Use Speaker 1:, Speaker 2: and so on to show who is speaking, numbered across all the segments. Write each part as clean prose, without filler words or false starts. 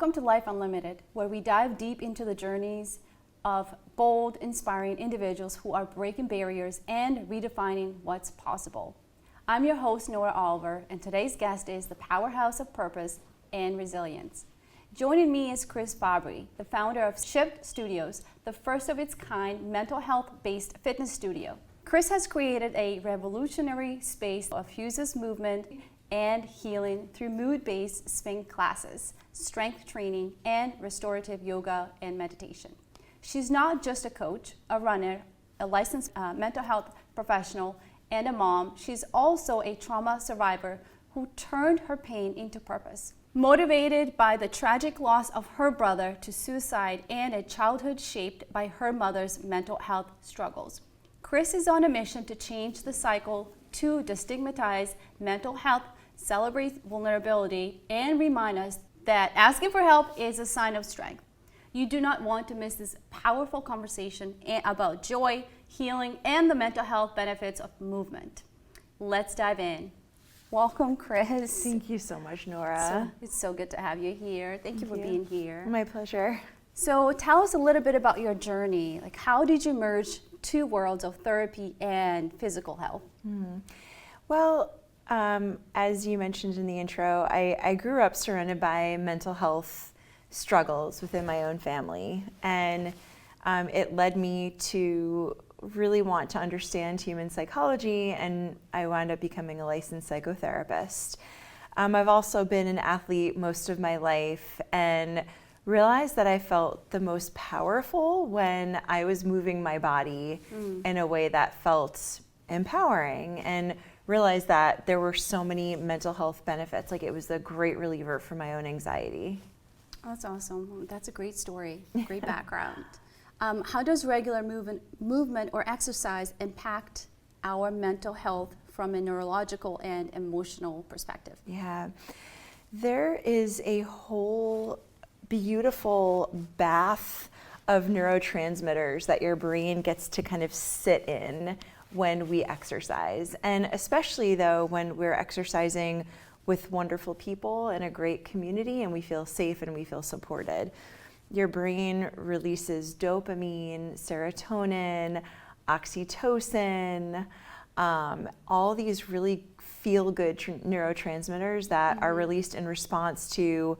Speaker 1: Welcome to Life Unlimited, where we dive deep into the journeys of bold, inspiring individuals who are breaking barriers and redefining what's possible. I'm your host, Nora, and today's guest is the powerhouse of purpose and resilience. Joining me is Kris Fabbri, the founder of Shift Studios, the first of its kind mental health-based fitness studio. Kris has created a revolutionary space that fuses movement and healing through mood-based spin classes, strength training, and restorative yoga and meditation. She's not just a coach, a runner, a licensed mental health professional, and a mom. She's also a trauma survivor who turned her pain into purpose. Motivated by the tragic loss of her brother to suicide and a childhood shaped by her mother's mental health struggles, Kris is on a mission to change the cycle, to destigmatize mental health, celebrate vulnerability, and remind us that asking for help is a sign of strength. You do not want to miss this powerful conversation about joy, healing, and the mental health benefits of movement. Let's dive in. Welcome, Kris.
Speaker 2: Thank you so much, Nora.
Speaker 1: It's so good to have you here. Thank you for being here.
Speaker 2: My pleasure.
Speaker 1: So tell us a little bit about your journey. Like, how did you merge two worlds of therapy and physical health?
Speaker 2: Well, as you mentioned in the intro, I grew up surrounded by mental health struggles within my own family, and it led me to really want to understand human psychology, and I wound up becoming a licensed psychotherapist. I've also been an athlete most of my life and realized that I felt the most powerful when I was moving my body in a way that felt empowering, and realized that there were so many mental health benefits. Like, it was a great reliever for my own anxiety.
Speaker 1: Oh, that's awesome. That's a great story, great background. How does regular movement or exercise impact our mental health from a neurological and emotional perspective?
Speaker 2: Yeah, there is a whole beautiful bath of neurotransmitters that your brain gets to kind of sit in when we exercise. And especially though when we're exercising with wonderful people in a great community and we feel safe and we feel supported. Your brain releases dopamine, serotonin, oxytocin, all these really feel-good neurotransmitters that are released in response to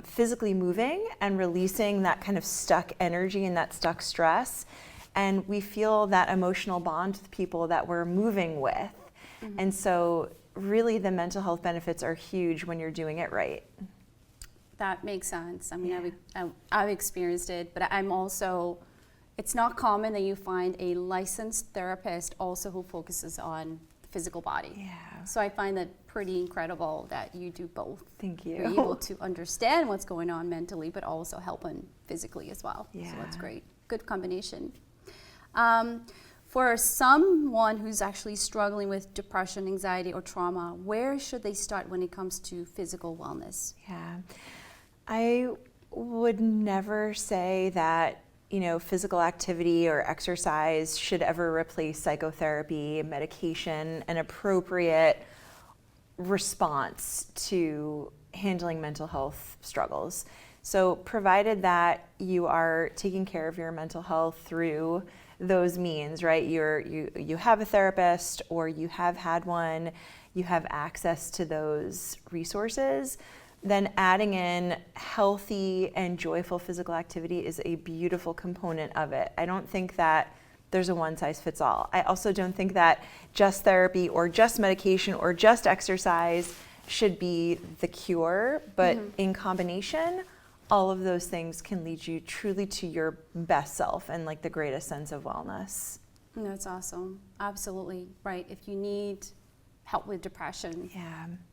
Speaker 2: physically moving and releasing that kind of stuck energy and that stuck stress. And we feel that emotional bond with people that we're moving with. And so really the mental health benefits are huge when you're doing it right.
Speaker 1: That makes sense. I mean, I've experienced it, but I'm also, it's not common that you find a licensed therapist also who focuses on the physical body.
Speaker 2: Yeah.
Speaker 1: So I find that pretty incredible that you do both.
Speaker 2: Thank you.
Speaker 1: You're able to understand what's going on mentally, but also helping physically as well.
Speaker 2: Yeah.
Speaker 1: So that's great. Good combination. For someone who's actually struggling with depression, anxiety, or trauma, where should they start when it comes to physical wellness?
Speaker 2: Yeah, I would never say that, physical activity or exercise should ever replace psychotherapy, medication, an appropriate response to handling mental health struggles. So provided that you are taking care of your mental health through those means, right? You have a therapist or you have had one, you have access to those resources, then adding in healthy and joyful physical activity is a beautiful component of it. I don't think that there's a one size fits all. I also don't think that just therapy or just medication or just exercise should be the cure, but in combination, all of those things can lead you truly to your best self and like the greatest sense of wellness.
Speaker 1: That's awesome. Absolutely right. If you need help with depression,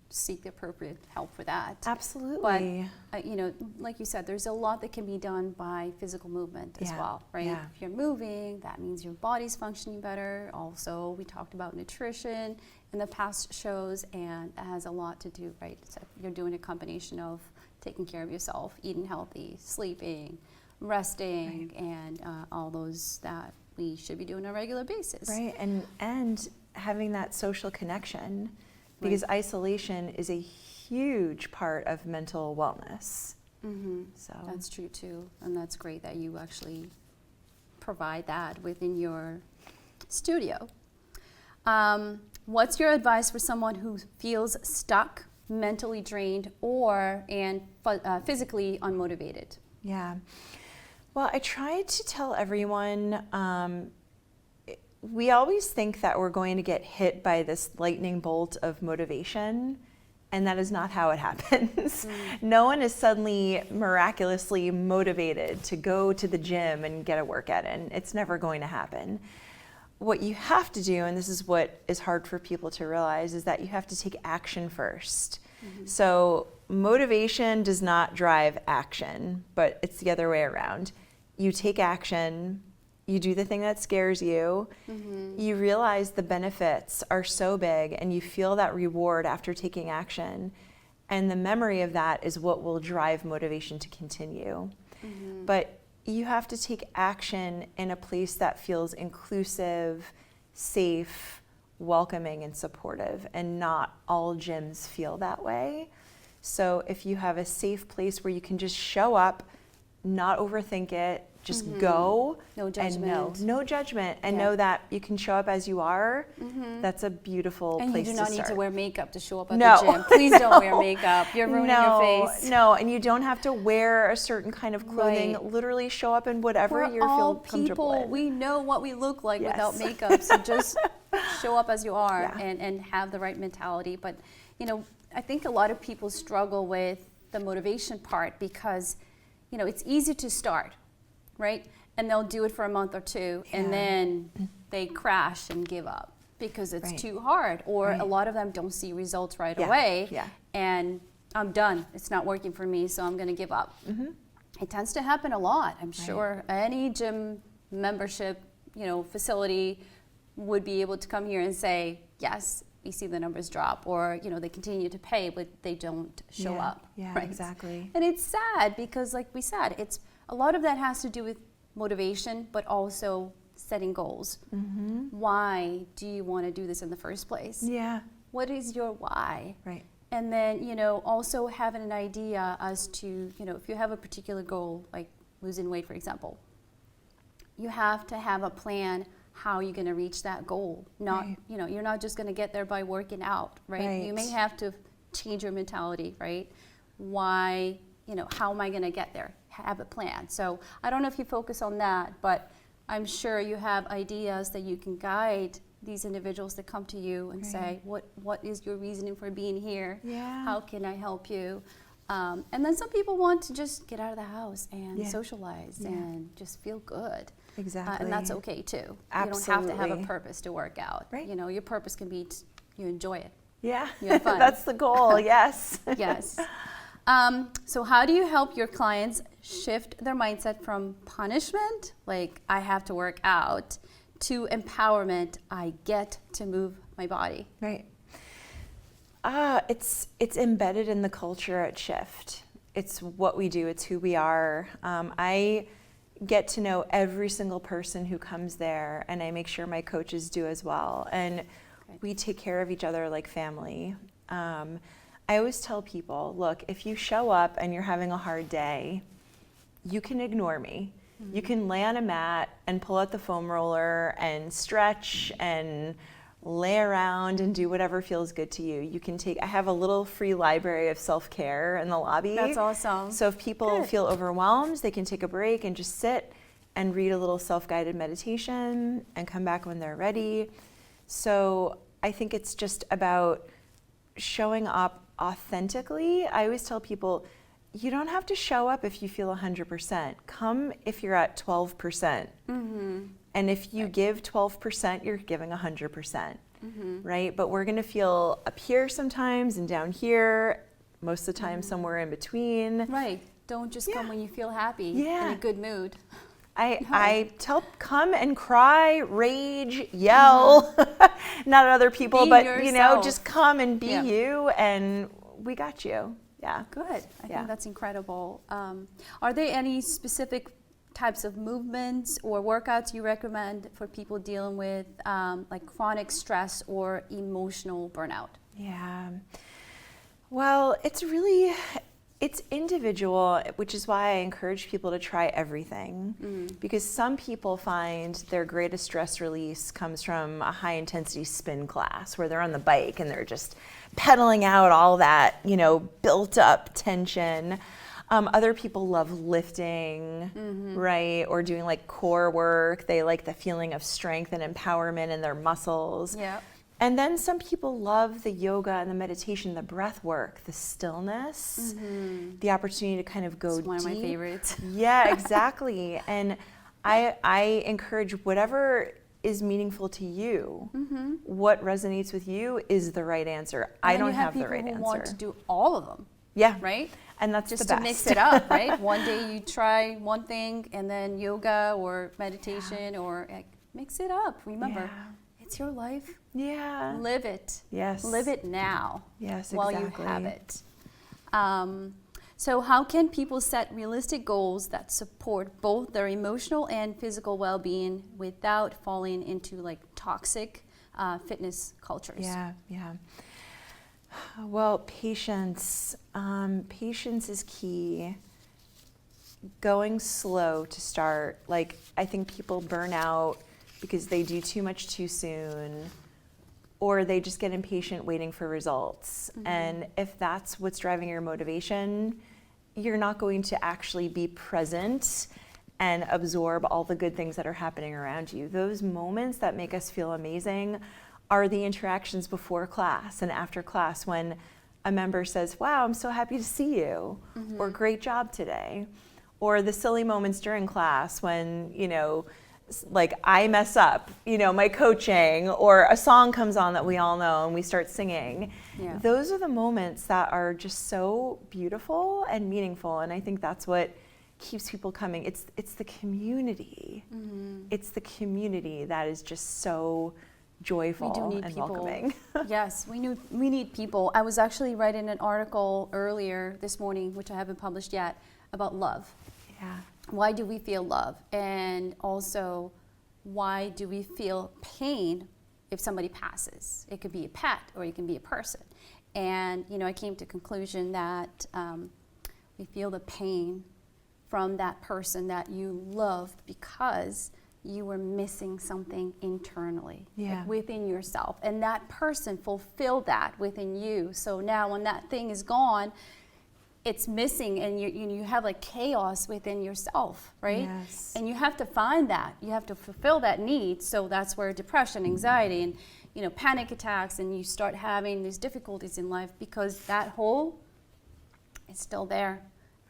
Speaker 1: seek the appropriate help for that.
Speaker 2: Absolutely.
Speaker 1: But like you said, there's a lot that can be done by physical movement as well, right?
Speaker 2: Yeah.
Speaker 1: If you're moving, that means your body's functioning better. Also, we talked about nutrition in the past shows, and that has a lot to do, right? So you're doing a combination of taking care of yourself, eating healthy, sleeping, resting, and all those that we should be doing on a regular basis.
Speaker 2: Right, and having that social connection, because isolation is a huge part of mental wellness. So
Speaker 1: That's true too, and that's great that you actually provide that within your studio. What's your advice for someone who feels stuck, mentally drained, and physically unmotivated?
Speaker 2: yeah. Well, I try to tell everyone, we always think that we're going to get hit by this lightning bolt of motivation, and that is not how it happens. No one is suddenly miraculously motivated to go to the gym and get a workout in. It's never going to happen. What you have to do, and this is what is hard for people to realize, is that you have to take action first. So motivation does not drive action, but it's the other way around. You take action, you do the thing that scares you, you realize the benefits are so big, and you feel that reward after taking action. And the memory of that is what will drive motivation to continue. But you have to take action in a place that feels inclusive, safe, welcoming, and supportive. And not all gyms feel that way. So if you have a safe place where you can just show up, not overthink it, just go.
Speaker 1: No judgment.
Speaker 2: And no judgment, and know that you can show up as you are. That's a beautiful
Speaker 1: And
Speaker 2: place
Speaker 1: you
Speaker 2: to
Speaker 1: do not
Speaker 2: start.
Speaker 1: need to wear makeup to show up at
Speaker 2: No.
Speaker 1: the gym. Please don't wear makeup. You're ruining your face.
Speaker 2: No, and you don't have to wear a certain kind of clothing.
Speaker 1: Right.
Speaker 2: Literally show up in whatever
Speaker 1: We're
Speaker 2: you feel
Speaker 1: all
Speaker 2: comfortable
Speaker 1: people.
Speaker 2: in.
Speaker 1: We know what we look like without
Speaker 2: Yes.
Speaker 1: makeup. So just show up as you are
Speaker 2: Yeah.
Speaker 1: and have the right mentality. But, I think a lot of people struggle with the motivation part because, it's easy to start, right? And they'll do it for a month or two, and then they crash and give up because it's
Speaker 2: Right.
Speaker 1: too hard. Or
Speaker 2: Right.
Speaker 1: a lot of them don't see results right
Speaker 2: Yeah.
Speaker 1: away.
Speaker 2: Yeah.
Speaker 1: And I'm done. It's not working for me, so I'm going to give up. It tends to happen a lot. I'm sure any gym membership, facility would be able to come here and say, yes, we see the numbers drop, or they continue to pay, but they don't show up.
Speaker 2: Yeah,
Speaker 1: right?
Speaker 2: exactly.
Speaker 1: And it's sad because, like we said, it's a lot of that has to do with motivation, but also setting goals. Why do you want to do this in the first place?
Speaker 2: Yeah,
Speaker 1: What is your why?
Speaker 2: right.
Speaker 1: And then, also having an idea as to, if you have a particular goal, like losing weight, for example, you have to have a plan how you're going to reach that goal. Not,
Speaker 2: Right.
Speaker 1: You're not just going to get there by working out, right? You may
Speaker 2: Right.
Speaker 1: have to change your mentality, right? Why, how am I going to get there? Have a plan. So I don't know if you focus on that, but I'm sure you have ideas that you can guide these individuals that come to you and say, what is your reasoning for being here?
Speaker 2: Yeah.
Speaker 1: How can I help you? And then some people want to just get out of the house and socialize and just feel good.
Speaker 2: Exactly.
Speaker 1: And that's okay too.
Speaker 2: Absolutely.
Speaker 1: You don't have to have a purpose to work out.
Speaker 2: Right.
Speaker 1: Your purpose can be you enjoy it.
Speaker 2: Yeah,
Speaker 1: You have fun.
Speaker 2: that's the goal, yes.
Speaker 1: Yes. So how do you help your clients shift their mindset from punishment, like I have to work out, to empowerment, I get to move my body?
Speaker 2: Right. It's embedded in the culture at Shift. It's what we do. It's who we are. I get to know every single person who comes there, and I make sure my coaches do as well. And we take care of each other like family. I always tell people, look, if you show up and you're having a hard day, you can ignore me. You can lay on a mat and pull out the foam roller and stretch and lay around and do whatever feels good to you. You can I have a little free library of self-care in the lobby.
Speaker 1: That's awesome.
Speaker 2: So if people feel overwhelmed, they can take a break and just sit and read a little self-guided meditation and come back when they're ready. So I think it's just about showing up authentically. I always tell people, you don't have to show up if you feel 100%. Come if you're at 12%. And if you give 12%, you're giving 100%, right? But we're gonna feel up here sometimes and down here, most of the time somewhere in between.
Speaker 1: Right. Don't just come when you feel happy, in a good mood.
Speaker 2: I tell, come and cry, rage, yell, not at other people,
Speaker 1: Be
Speaker 2: but
Speaker 1: yourself.
Speaker 2: just come and be you, and we got you. Yeah.
Speaker 1: Good. I think that's incredible. Are there any specific types of movements or workouts you recommend for people dealing with like chronic stress or emotional burnout?
Speaker 2: Yeah. Well, it's really, It's individual, which is why I encourage people to try everything. Because some people find their greatest stress release comes from a high intensity spin class where they're on the bike and they're just pedaling out all that, built up tension. Other people love lifting, right? Or doing like core work. They like the feeling of strength and empowerment in their muscles.
Speaker 1: Yeah.
Speaker 2: And then some people love the yoga and the meditation, the breath work, the stillness, the opportunity to kind of go deep.
Speaker 1: It's one of my favorites.
Speaker 2: Yeah, exactly. And I encourage whatever is meaningful to you, what resonates with you is the right answer. I don't have the right answer.
Speaker 1: You want to do all of them.
Speaker 2: Yeah.
Speaker 1: Right?
Speaker 2: And that's
Speaker 1: just
Speaker 2: the
Speaker 1: to
Speaker 2: best.
Speaker 1: mix it up, right? One day you try one thing and then yoga or meditation or mix it up. Remember, it's your life.
Speaker 2: Yeah.
Speaker 1: Live it.
Speaker 2: Yes.
Speaker 1: Live it now.
Speaker 2: Yes, exactly.
Speaker 1: While you have it. So how can people set realistic goals that support both their emotional and physical well-being without falling into like toxic fitness cultures?
Speaker 2: Yeah. Well, patience. Patience is key. Going slow to start. Like, I think people burn out because they do too much too soon, or they just get impatient waiting for results. And if that's what's driving your motivation, you're not going to actually be present and absorb all the good things that are happening around you. Those moments that make us feel amazing are the interactions before class and after class when a member says, wow, I'm so happy to see you, or great job today. Or the silly moments during class when, like I mess up, my coaching, or a song comes on that we all know and we start singing.
Speaker 1: Yeah.
Speaker 2: Those are the moments that are just so beautiful and meaningful. And I think that's what keeps people coming. It's the community. It's the community that is just so joyful
Speaker 1: We do need
Speaker 2: and
Speaker 1: people.
Speaker 2: welcoming.
Speaker 1: Yes, we need people. I was actually writing an article earlier this morning, which I haven't published yet, about love.
Speaker 2: Yeah.
Speaker 1: Why do we feel love? And also, why do we feel pain if somebody passes? It could be a pet or it can be a person. And, I came to the conclusion that we feel the pain from that person that you loved because you were missing something internally, like within yourself. And that person fulfilled that within you. So now when that thing is gone, it's missing and you have like chaos within yourself, right?
Speaker 2: Yes.
Speaker 1: And you have to find that. You have to fulfill that need. So that's where depression, anxiety, and panic attacks, and you start having these difficulties in life because that hole is still there.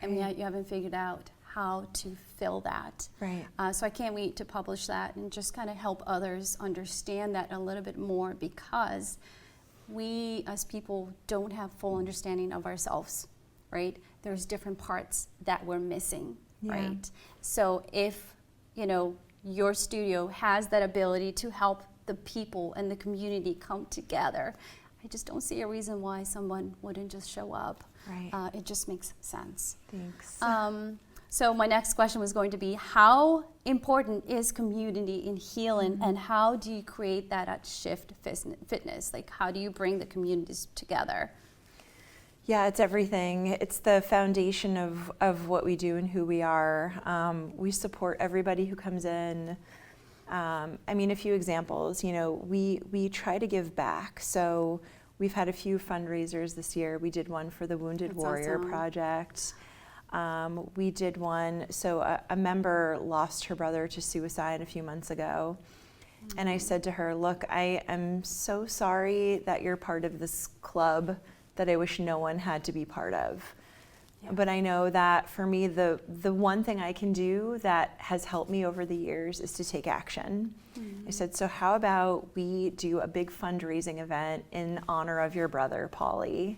Speaker 1: And yet you haven't figured out how to fill that.
Speaker 2: Right.
Speaker 1: So I can't wait to publish that and just kind of help others understand that a little bit more, because we as people don't have full understanding of ourselves, right? There's different parts that we're missing, right? So if, your studio has that ability to help the people and the community come together, I just don't see a reason why someone wouldn't just show up.
Speaker 2: Right.
Speaker 1: It just makes sense.
Speaker 2: Thanks.
Speaker 1: So my next question was going to be, how important is community in healing, and how do you create that at Shift Fitness? Like, how do you bring the communities together?
Speaker 2: Yeah, it's everything. It's the foundation of what we do and who we are. We support everybody who comes in. A few examples, we try to give back. So we've had a few fundraisers this year. We did one for the Wounded Warrior Project. We did one, so a member lost her brother to suicide a few months ago. And I said to her, look, I am so sorry that you're part of this club that I wish no one had to be part of. Yeah. But I know that for me, the one thing I can do that has helped me over the years is to take action. I said, so how about we do a big fundraising event in honor of your brother, Paulie?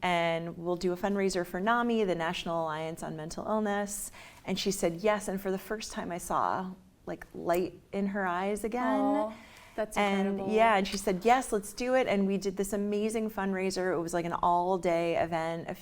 Speaker 2: And we'll do a fundraiser for NAMI, the National Alliance on Mental Illness. And she said yes, and for the first time I saw like light in her eyes again.
Speaker 1: Oh, that's incredible.
Speaker 2: And she said, yes, let's do it. And we did this amazing fundraiser. It was like an all-day event,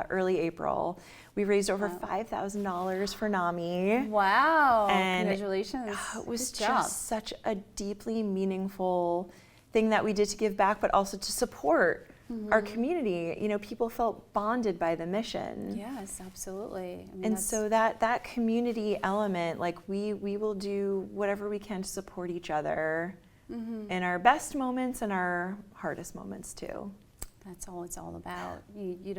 Speaker 2: early April. We raised over $5,000 for NAMI.
Speaker 1: Wow,
Speaker 2: and
Speaker 1: congratulations.
Speaker 2: It was just such a deeply meaningful thing that we did to give back, but also to support our community, you know, people felt bonded by the mission.
Speaker 1: Yes, absolutely. I mean,
Speaker 2: And so that community element, like we will do whatever we can to support each other in our best moments and our hardest moments too.
Speaker 1: that's all it's all about. You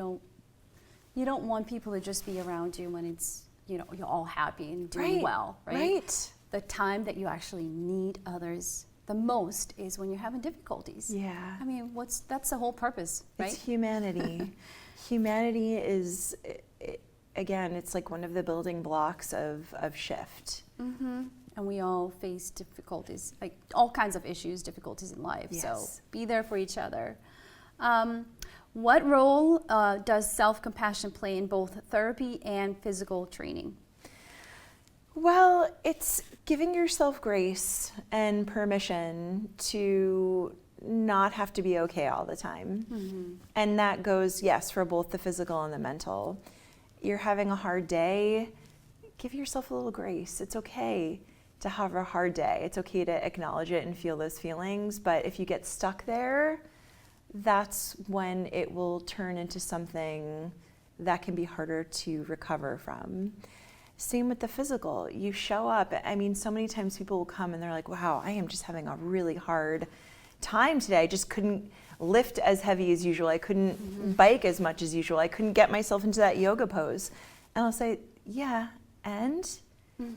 Speaker 1: don't want people to just be around you when it's, you know, you're all happy and doing well, right?
Speaker 2: Right.
Speaker 1: The time that you actually need others the most is when you're having difficulties.
Speaker 2: Yeah.
Speaker 1: I mean, that's the whole purpose, right?
Speaker 2: It's humanity. Humanity is, again, it's like one of the building blocks of shift.
Speaker 1: And we all face difficulties, like all kinds of issues, difficulties in life.
Speaker 2: Yes.
Speaker 1: So be there for each other. What role does self-compassion play in both therapy and physical training?
Speaker 2: Well, it's giving yourself grace and permission to not have to be okay all the time. And that goes, yes, for both the physical and the mental. You're having a hard day, give yourself a little grace. It's okay to have a hard day. It's okay to acknowledge it and feel those feelings. But if you get stuck there, that's when it will turn into something that can be harder to recover from. Same with the physical. You show up. I mean, so many times people will come and they're like, wow, I am just having a really hard time today. I just couldn't lift as heavy as usual. I couldn't bike as much as usual. I couldn't get myself into that yoga pose. And I'll say, yeah, and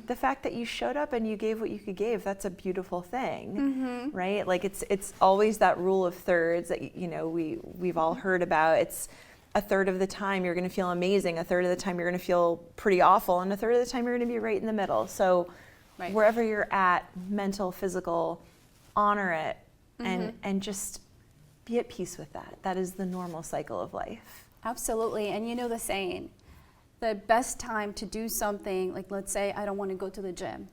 Speaker 2: the fact that you showed up and you gave what you could give, that's a beautiful thing, right? Like it's always that rule of thirds that, you know, we've all heard about. It's a third of the time you're going to feel amazing, a third of the time you're going to feel pretty awful, and a third of the time you're going to be right in the middle. So wherever you're at, mental, physical, honor it and just be at peace with that. That is the normal cycle of life.
Speaker 1: Absolutely. And you know the saying, the best time to do something, like let's say I don't want to go to the gym,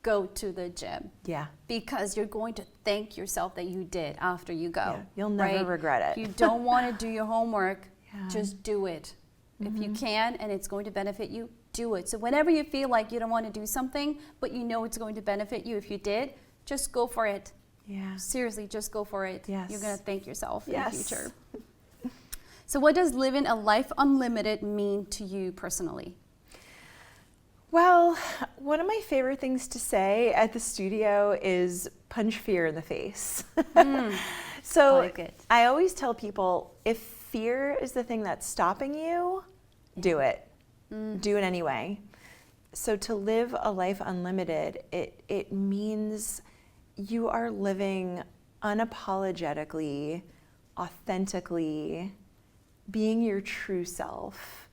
Speaker 1: go to the gym.
Speaker 2: Yeah.
Speaker 1: Because you're going to thank yourself that you did after you go.
Speaker 2: Yeah. You'll never regret it.
Speaker 1: If you don't want to do your homework, just do it. If you can and it's going to benefit you, do it. So whenever you feel like you don't want to do something, but you know it's going to benefit you if you did, just go for it.
Speaker 2: Yeah.
Speaker 1: Seriously, just go for it.
Speaker 2: Yes.
Speaker 1: You're going to thank yourself in the
Speaker 2: Yes.
Speaker 1: future. So what does living a life unlimited mean to you personally?
Speaker 2: Well, one of my favorite things to say at the studio is punch fear in the face. So
Speaker 1: I like it.
Speaker 2: I always tell people, if fear is the thing that's stopping you, do it. Do it anyway. So to live a life unlimited, it means you are living unapologetically, authentically, being your true self,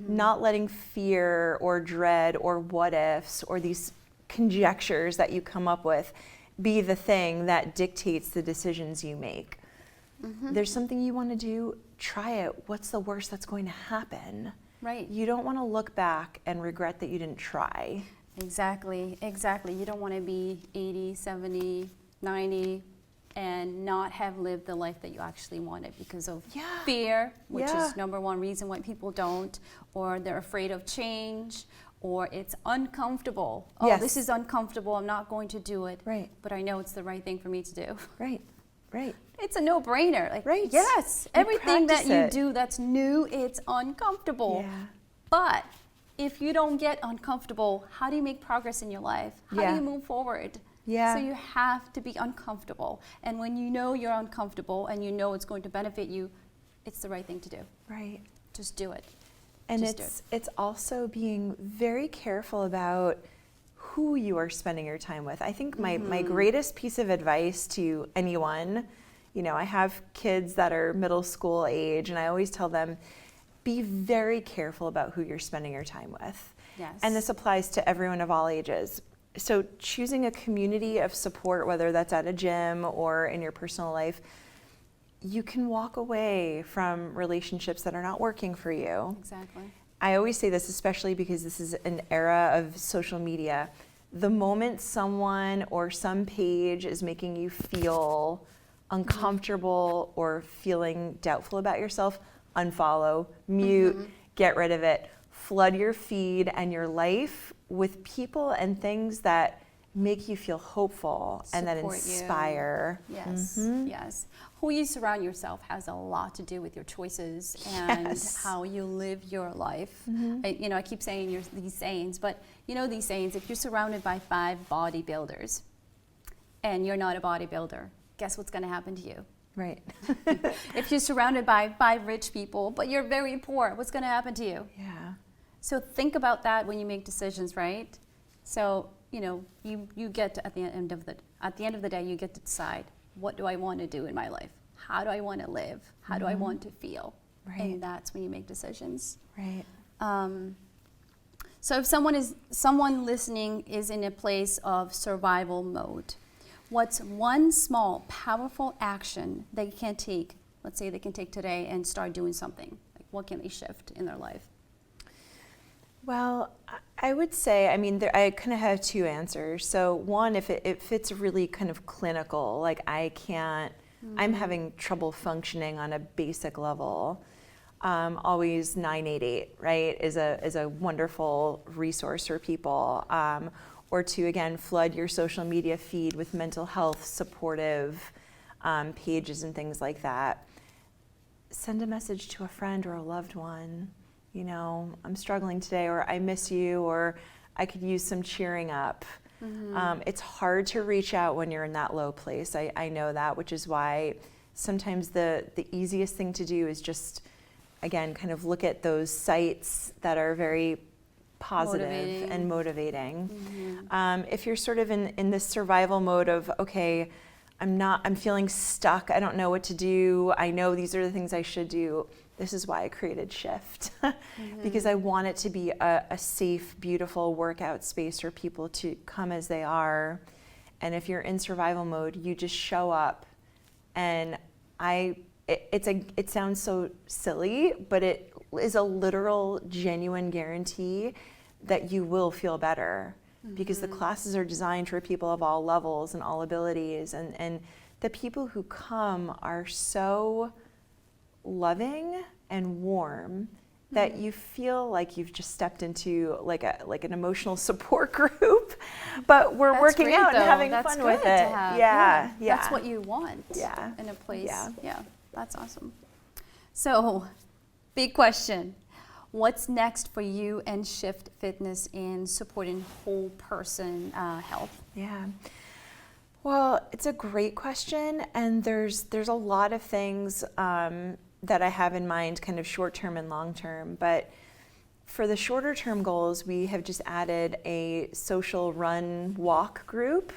Speaker 2: not letting fear or dread or what ifs or these conjectures that you come up with be the thing that dictates the decisions you make. There's something you want to do, try it. What's the worst that's going to happen?
Speaker 1: Right.
Speaker 2: You don't want to look back and regret that you didn't try.
Speaker 1: Exactly. You don't want to be 80, 70, 90 and not have lived the life that you actually wanted because of fear, which is number one reason why people don't, or they're afraid of change, or it's uncomfortable. Oh,
Speaker 2: Yes.
Speaker 1: this is uncomfortable, I'm not going to do it.
Speaker 2: Right.
Speaker 1: But I know it's the right thing for me to do.
Speaker 2: Right.
Speaker 1: It's a no-brainer. Like,
Speaker 2: Right.
Speaker 1: yes,
Speaker 2: You
Speaker 1: everything that
Speaker 2: practice
Speaker 1: you
Speaker 2: it.
Speaker 1: do that's new, it's uncomfortable.
Speaker 2: Yeah.
Speaker 1: But if you don't get uncomfortable, how do you make progress in your life? How
Speaker 2: Yeah.
Speaker 1: do you move forward?
Speaker 2: Yeah.
Speaker 1: So you have to be uncomfortable. And when you know you're uncomfortable and you know it's going to benefit you, it's the right thing to do.
Speaker 2: Right.
Speaker 1: Just do it.
Speaker 2: And
Speaker 1: Just do
Speaker 2: it's also being very careful about who you are spending your time with. I think my greatest piece of advice to anyone, you know, I have kids that are middle school age, and I always tell them, be very careful about who you're spending your time with.
Speaker 1: Yes.
Speaker 2: And this applies to everyone of all ages. So choosing a community of support, whether that's at a gym or in your personal life, you can walk away from relationships that are not working for you.
Speaker 1: Exactly.
Speaker 2: I always say this, especially because this is an era of social media. The moment someone or some page is making you feel uncomfortable or feeling doubtful about yourself, unfollow, mute, get rid of it. Flood your feed and your life with people and things that make you feel hopeful and then
Speaker 1: Support you. inspire. Yes, yes. Who you surround yourself has a lot to do with your choices and how you live your life. I keep saying these sayings, but these sayings, if you're surrounded by 5 bodybuilders and you're not a bodybuilder, guess what's going to happen to you?
Speaker 2: Right.
Speaker 1: If you're surrounded by 5 rich people, but you're very poor, what's going to happen to you?
Speaker 2: Yeah.
Speaker 1: So think about that when you make decisions, right? So, you get to, at the end of the day, you get to decide, what do I want to do in my life? How do I want to live? How do I want to feel?
Speaker 2: Right.
Speaker 1: And that's when you make decisions.
Speaker 2: Right.
Speaker 1: So if someone listening is in a place of survival mode, what's one small, powerful action they can take, let's say they can take today and start doing something? Like, what can they shift in their life?
Speaker 2: Well, I would say, I kind of have 2 answers. So one, if it's really kind of clinical, like I'm having trouble functioning on a basic level, always 988, right, is a wonderful resource for people. Or to, again, flood your social media feed with mental health supportive pages and things like that. Send a message to a friend or a loved one. I'm struggling today, or I miss you, or I could use some cheering up. It's hard to reach out when you're in that low place. I know that, which is why sometimes the easiest thing to do is just, again, kind of look at those sites that are very positive and motivating. If you're sort of in this survival mode of, okay, I'm feeling stuck, I don't know what to do, I know these are the things I should do. This is why I created Shift, because I want it to be a safe, beautiful workout space for people to come as they are. And if you're in survival mode, you just show up. And it sounds so silly, but it is a literal, genuine guarantee that you will feel better, because the classes are designed for people of all levels and all abilities. And the people who come are so loving and warm that you feel like you've just stepped into like an emotional support group, but we're working
Speaker 1: great,
Speaker 2: out and
Speaker 1: though.
Speaker 2: having
Speaker 1: That's
Speaker 2: fun with it.
Speaker 1: good to have.
Speaker 2: Yeah.
Speaker 1: That's what you want in a place. Yeah, that's awesome. So, big question. What's next for you and Shift Fitness in supporting whole person health? Yeah.
Speaker 2: Well, it's a great question, and there's a lot of things that I have in mind, kind of short term and long term. But for the shorter term goals, we have just added a social run walk group,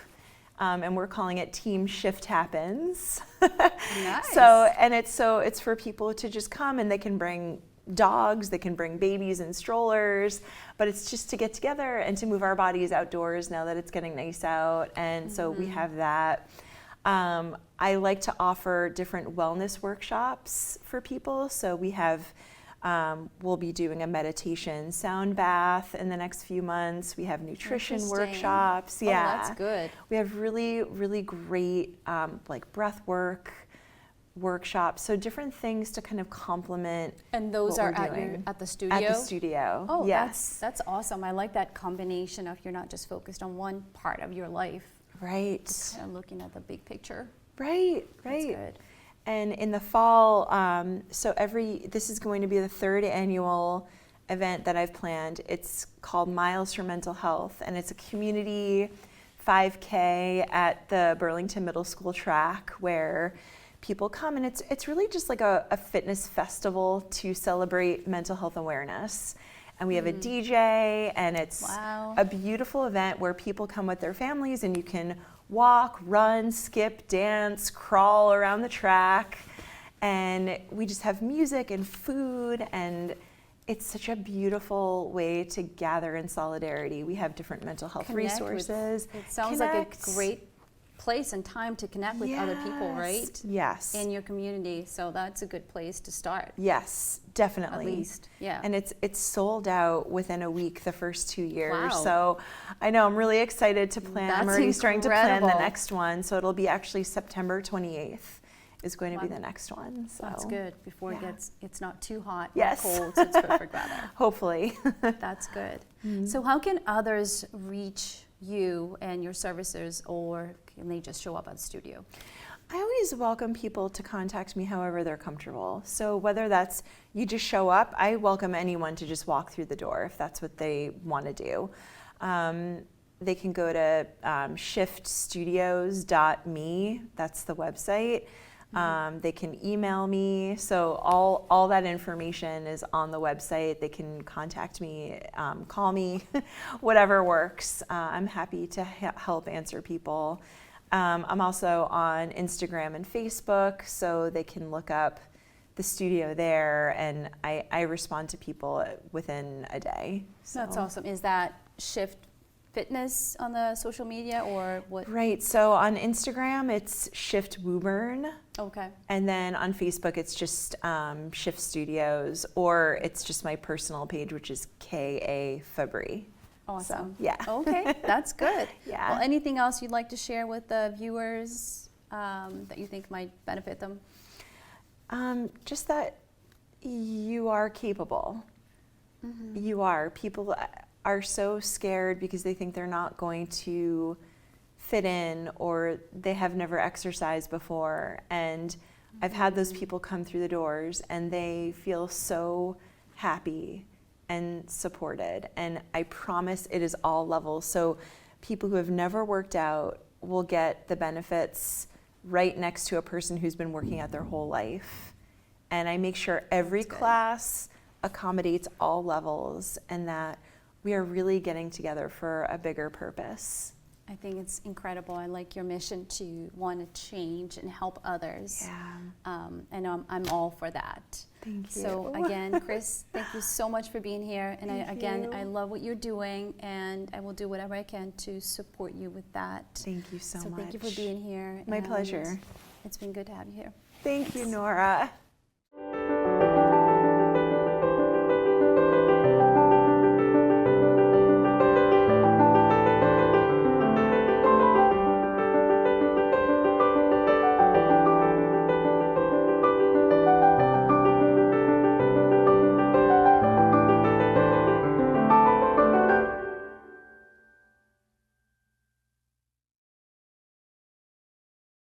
Speaker 2: and we're calling it Team Shift Happens.
Speaker 1: Nice.
Speaker 2: So it's for people to just come, and they can bring dogs, they can bring babies and strollers, but it's just to get together and to move our bodies outdoors now that it's getting nice out. And so we have that. I like to offer different wellness workshops for people. So we have, we'll be doing a meditation sound bath in the next few months. We have nutrition workshops.
Speaker 1: Oh, that's good.
Speaker 2: We have really, really great like breath work workshops. So different things to kind of complement.
Speaker 1: And those are at the studio?
Speaker 2: At the studio.
Speaker 1: Oh,
Speaker 2: yes.
Speaker 1: That's awesome. I like that combination of you're not just focused on one part of your life.
Speaker 2: Right.
Speaker 1: Just kind of looking at the big picture.
Speaker 2: Right.
Speaker 1: That's good.
Speaker 2: And in the fall, this is going to be the 3rd annual event that I've planned. It's called Miles for Mental Health, and it's a community 5K at the Burlington Middle School track where people come, and it's really just like a fitness festival to celebrate mental health awareness. And we have a DJ, and it's a beautiful event where people come with their families, and you can walk, run, skip, dance, crawl around the track. And we just have music and food, and it's such a beautiful way to gather in solidarity. We have different mental health resources.
Speaker 1: It sounds like a great place and time to connect with other people, right?
Speaker 2: Yes.
Speaker 1: In your community. So that's a good place to start.
Speaker 2: Yes, definitely.
Speaker 1: At least, yeah.
Speaker 2: And it's sold out within a week the first 2 years.
Speaker 1: Wow.
Speaker 2: So I know I'm really excited to plan.
Speaker 1: That's
Speaker 2: I'm already starting to plan the
Speaker 1: incredible.
Speaker 2: next one. So it'll be actually September 28th is going to be the next one. So
Speaker 1: that's good. Before it's not too hot
Speaker 2: or
Speaker 1: cold, so it's perfect weather.
Speaker 2: Hopefully.
Speaker 1: That's good. So how can others reach you and your services, or can they just show up at the studio?
Speaker 2: I always welcome people to contact me however they're comfortable. So whether that's you just show up, I welcome anyone to just walk through the door if that's what they want to do. They can go to shiftstudios.me, that's the website. They can email me. So all that information is on the website. They can contact me, call me, whatever works. I'm happy to help answer people. I'm also on Instagram and Facebook, so they can look up the studio there, and I respond to people within a day. So.
Speaker 1: That's awesome. Is that Shift Fitness on the social media, or what?
Speaker 2: Right, so on Instagram it's Shift Woburn.
Speaker 1: Okay.
Speaker 2: And then on Facebook it's just Shift Studios, or it's just my personal page, which is Kris Fabbri.
Speaker 1: Awesome.
Speaker 2: So, yeah.
Speaker 1: Okay, that's good.
Speaker 2: Yeah.
Speaker 1: Well, anything else you'd like to share with the viewers that you think might benefit them?
Speaker 2: Just that you are capable. Mm-hmm. You are. People are so scared because they think they're not going to fit in, or they have never exercised before. And I've had those people come through the doors and they feel so happy and supported. And I promise it is all levels. So people who have never worked out will get the benefits right next to a person who's been working out their whole life. And I make sure every class accommodates all levels, and that we are really getting together for a bigger purpose.
Speaker 1: I think it's incredible. I like your mission to want to change and help others.
Speaker 2: Yeah.
Speaker 1: And I'm all for that.
Speaker 2: Thank you.
Speaker 1: So again, Kris, thank you so much for being here. And I love what you're doing, and I will do whatever I can to support you with that.
Speaker 2: Thank you so much.
Speaker 1: So thank you for being here.
Speaker 2: My pleasure.
Speaker 1: It's been good to have you here.
Speaker 2: Thank you, Nora.